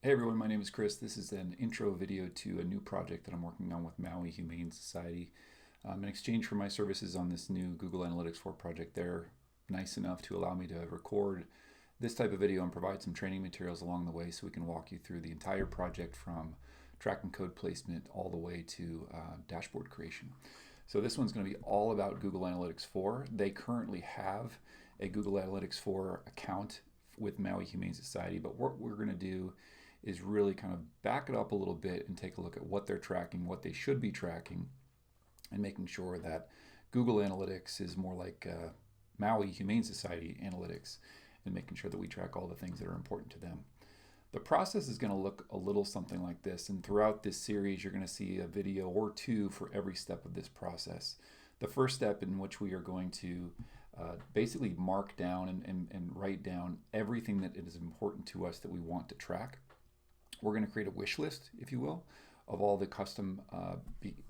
Hey everyone, my name is Chris. This is an intro video to a new project that I'm working on with Maui Humane Society. In exchange for my services on this new Google Analytics 4 project, they're nice enough to allow me to record this type of video and provide some training materials along the way so we can walk you through the entire project from tracking code placement all the way to dashboard creation. So this one's going to be all about Google Analytics 4. They currently have a Google Analytics 4 account with Maui Humane Society, but what we're going to do is really kind of back it up a little bit and take a look at what they're tracking, what they should be tracking, and making sure that Google Analytics is more like Maui Humane Society Analytics, and making sure that we track all the things that are important to them. The process is going to look a little something like this, and throughout this series you're going to see a video or two for every step of this process. The first step, in which we are going to basically mark down and write down everything that is important to us that we want to track. We're going to create a wish list, if you will, of all the custom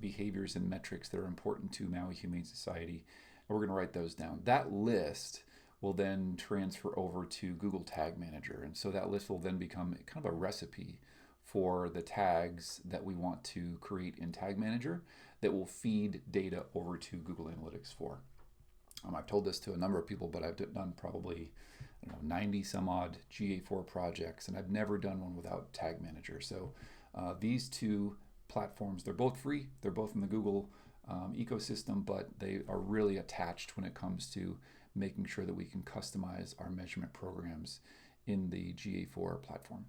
behaviors and metrics that are important to Maui Humane Society, and we're going to write those down. That list will then transfer over to Google Tag Manager, and so that list will then become kind of a recipe for the tags that we want to create in Tag Manager that will feed data over to Google Analytics 4. I've told this to a number of people, but I've done probably 90 some odd GA4 projects, and I've never done one without Tag Manager. So these two platforms, they're both free, they're both in the Google ecosystem, but they are really attached when it comes to making sure that we can customize our measurement programs in the GA4 platform.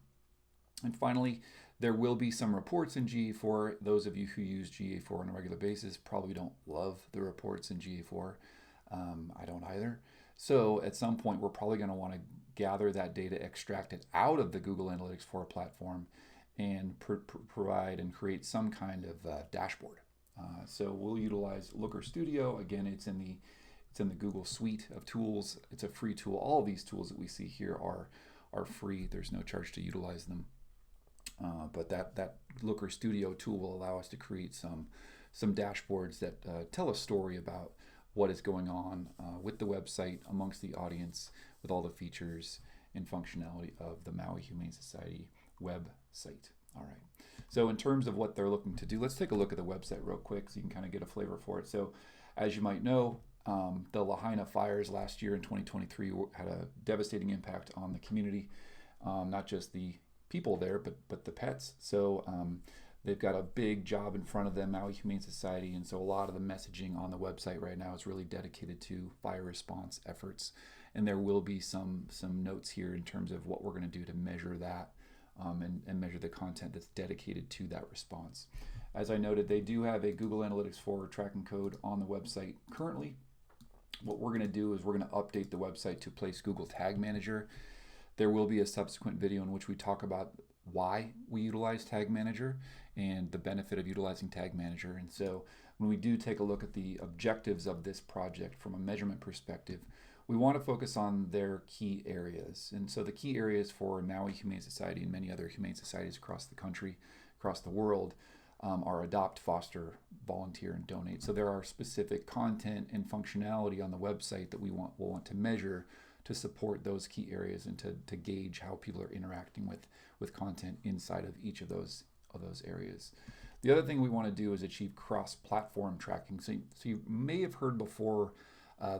And finally, there will be some reports in GA4. Those of you who use GA4 on a regular basis probably don't love the reports in GA4. I don't either. So at some point, we're probably going to want to gather that data, extract it out of the Google Analytics 4 platform, and provide and create some kind of dashboard. So we'll utilize Looker Studio. Again, it's in the Google suite of tools. It's a free tool. All of these tools that we see here are free. There's no charge to utilize them. But that Looker Studio tool will allow us to create some dashboards that tell a story about what is going on with the website, amongst the audience, with all the features and functionality of the Maui Humane Society website. All right. So in terms of what they're looking to do, let's take a look at the website real quick so you can kind of get a flavor for it. So as you might know, the Lahaina fires last year in 2023 had a devastating impact on the community, not just the people there, but the pets. So they've got a big job in front of them, Maui Humane Society, and so a lot of the messaging on the website right now is really dedicated to fire response efforts. And there will be some notes here in terms of what we're going to do to measure that and measure the content that's dedicated to that response. As I noted, they do have a Google Analytics 4 tracking code on the website currently. What we're going to do is we're going to update the website to place Google Tag Manager. There will be a subsequent video in which we talk about why we utilize Tag Manager and the benefit of utilizing Tag Manager. And so when we do take a look at the objectives of this project from a measurement perspective, we want to focus on their key areas. And so the key areas for Maui Humane Society and many other humane societies across the country, across the world, are adopt, foster, volunteer, and donate. So there are specific content and functionality on the website that we'll want to measure to support those key areas and to gauge how people are interacting with content inside of each of those areas. The other thing we want to do is achieve cross-platform tracking. So you may have heard before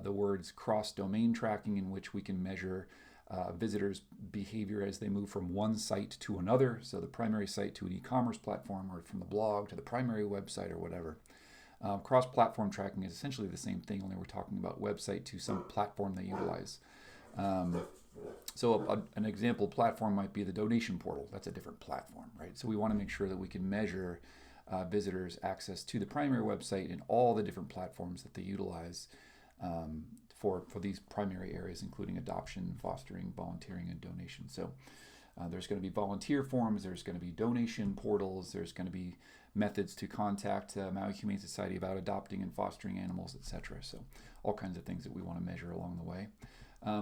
the words cross-domain tracking, in which we can measure visitors' behavior as they move from one site to another, so the primary site to an e-commerce platform, or from the blog to the primary website, or whatever. Cross-platform tracking is essentially the same thing, only we're talking about website to some platform they utilize. So an example platform might be the donation portal. That's a different platform, right? So we want to make sure that we can measure visitors' access to the primary website and all the different platforms that they utilize for these primary areas, including adoption, fostering, volunteering, and donation. So there's going to be volunteer forms, there's going to be donation portals, there's going to be methods to contact Maui Humane Society about adopting and fostering animals, etc. So all kinds of things that we want to measure along the way.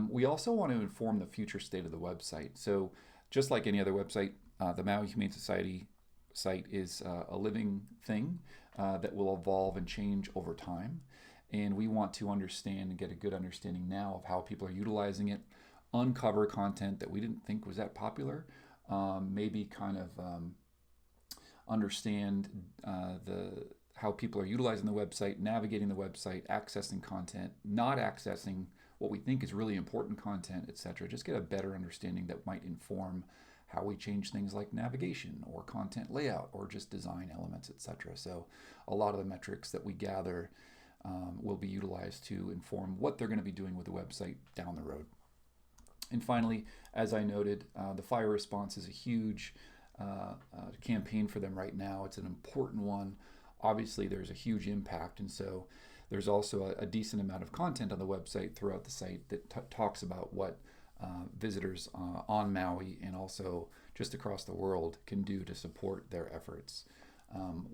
We also want to inform the future state of the website. So just like any other website, the Maui Humane Society site is a living thing that will evolve and change over time. And we want to understand and get a good understanding now of how people are utilizing it, uncover content that we didn't think was that popular, maybe kind of understand how people are utilizing the website, navigating the website, accessing content, not accessing what we think is really important content, etc. Just get a better understanding that might inform how we change things like navigation or content layout or just design elements, etc. So a lot of the metrics that we gather will be utilized to inform what they're going to be doing with the website down the road. And finally, as I noted, the fire response is a huge campaign for them right now. It's an important one. Obviously, there's a huge impact, and so there's also a decent amount of content on the website throughout the site that talks about what visitors on Maui and also just across the world can do to support their efforts.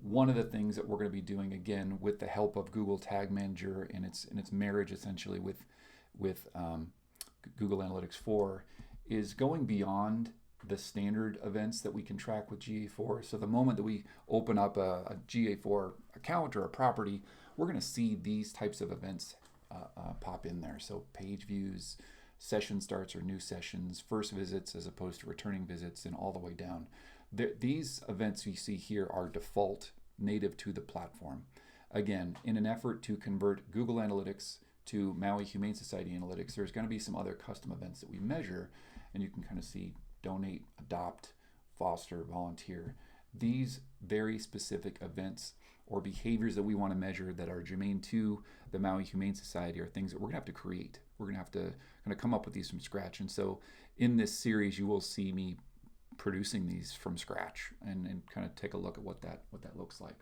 One of the things that we're going to be doing, again, with the help of Google Tag Manager and its marriage essentially with Google Analytics 4, is going beyond the standard events that we can track with GA4. So the moment that we open up a GA4 account or a property, we're going to see these types of events pop in there. So page views, session starts or new sessions, first visits as opposed to returning visits, and all the way down. These events you see here are default, native to the platform. Again, in an effort to convert Google Analytics to Maui Humane Society Analytics, there's going to be some other custom events that we measure, and you can kind of see donate, adopt, foster, volunteer. These very specific events or behaviors that we want to measure that are germane to the Maui Humane Society are things that we're going to have to create. We're going to have to kind of come up with these from scratch. And so in this series, you will see me producing these from scratch and kind of take a look at what that looks like.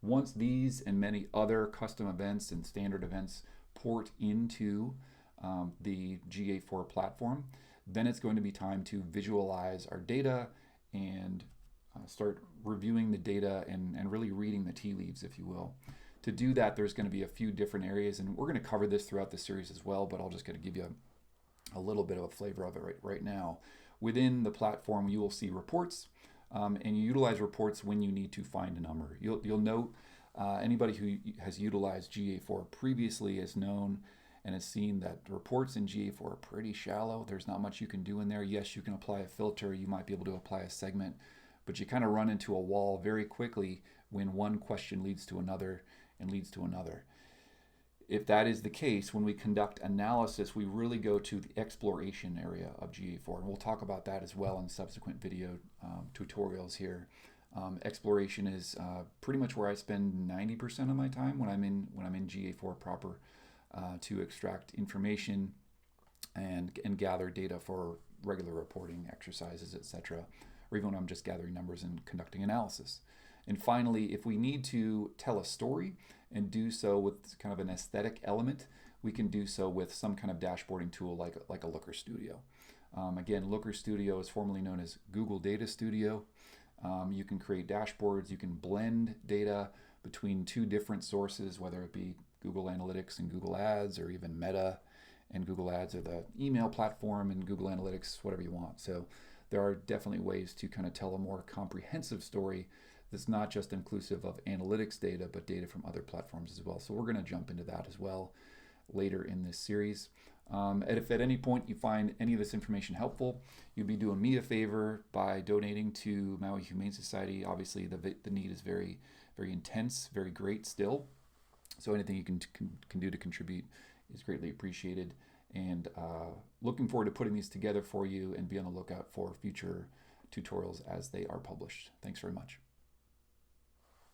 Once these and many other custom events and standard events port into the GA4 platform, then it's going to be time to visualize our data and start reviewing the data and really reading the tea leaves, if you will. To do that, there's going to be a few different areas, and we're going to cover this throughout the series as well, but I'll just going to give you a little bit of a flavor of it right now. Within the platform, you will see reports, and you utilize reports when you need to find a number. You'll note anybody who has utilized GA4 previously has known and has seen that reports in GA4 are pretty shallow. There's not much you can do in there. Yes, you can apply a filter. You might be able to apply a segment, but you kind of run into a wall very quickly when one question leads to another and leads to another. If that is the case, when we conduct analysis, we really go to the exploration area of GA4, and we'll talk about that as well in subsequent video tutorials here. Exploration is pretty much where I spend 90% of my time when I'm in GA4 proper, to extract information and gather data for regular reporting exercises, etc., or even when I'm just gathering numbers and conducting analysis. And finally, if we need to tell a story and do so with kind of an aesthetic element, we can do so with some kind of dashboarding tool like a Looker Studio. Again, Looker Studio is formerly known as Google Data Studio. You can create dashboards, you can blend data between two different sources, whether it be Google Analytics and Google Ads, or even Meta and Google Ads, or the email platform and Google Analytics, whatever you want. So there are definitely ways to kind of tell a more comprehensive story that's not just inclusive of analytics data, but data from other platforms as well. So we're going to jump into that as well later in this series. And if at any point you find any of this information helpful, you'd be doing me a favor by donating to Maui Humane Society. Obviously, the need is very, very intense, very great still. So anything you can do to contribute is greatly appreciated. And looking forward to putting these together for you, and be on the lookout for future tutorials as they are published. Thanks very much.